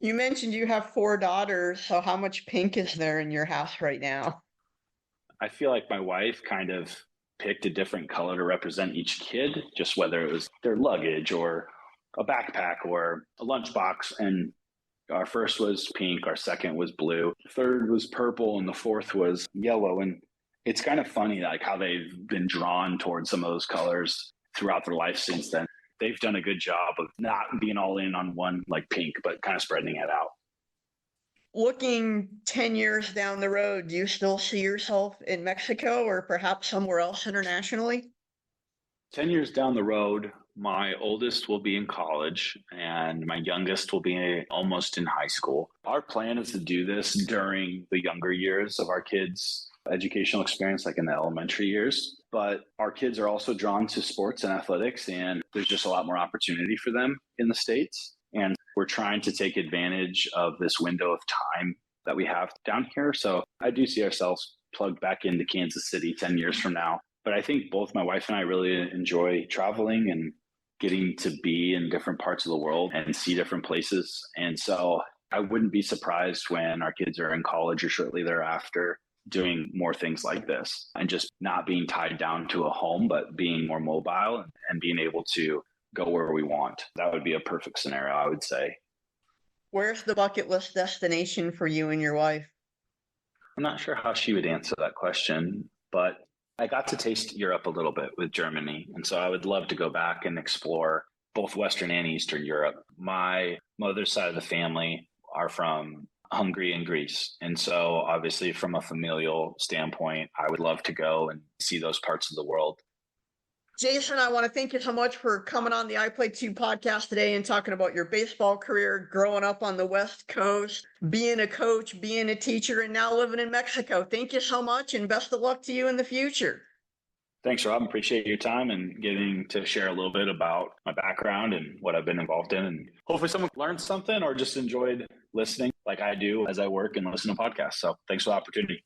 You mentioned you have 4 daughters. So how much pink is there in your house right now? I feel like my wife kind of picked a different color to represent each kid, just whether it was their luggage or a backpack or a lunchbox. And our first was pink, our second was blue, third was purple, and the fourth was yellow. And it's kind of funny like how they've been drawn towards some of those colors throughout their life since then. They've done a good job of not being all in on one like pink, but kind of spreading it out. Looking 10 years down the road, do you still see yourself in Mexico or perhaps somewhere else internationally? 10 years down the road, my oldest will be in college and my youngest will be almost in high school. Our plan is to do this during the younger years of our kids' educational experience, like in the elementary years. But our kids are also drawn to sports and athletics, and there's just a lot more opportunity for them in the States. And we're trying to take advantage of this window of time that we have down here. So I do see ourselves plugged back into Kansas City 10 years from now. But I think both my wife and I really enjoy traveling and getting to be in different parts of the world and see different places. And so I wouldn't be surprised when our kids are in college or shortly thereafter doing more things like this and just not being tied down to a home, but being more mobile and being able to go where we want. That would be a perfect scenario, I would say. Where's the bucket list destination for you and your wife? I'm not sure how she would answer that question, but I got to taste Europe a little bit with Germany. And so I would love to go back and explore both Western and Eastern Europe. My mother's side of the family are from Hungary and Greece. And so obviously from a familial standpoint, I would love to go and see those parts of the world. Jason, I want to thank you so much for coming on the I Play Too podcast today and talking about your baseball career, growing up on the West Coast, being a coach, being a teacher, and now living in Mexico. Thank you so much, and best of luck to you in the future. Thanks, Rob. Appreciate your time and getting to share a little bit about my background and what I've been involved in. And hopefully someone learned something or just enjoyed listening like I do as I work and listen to podcasts. So thanks for the opportunity.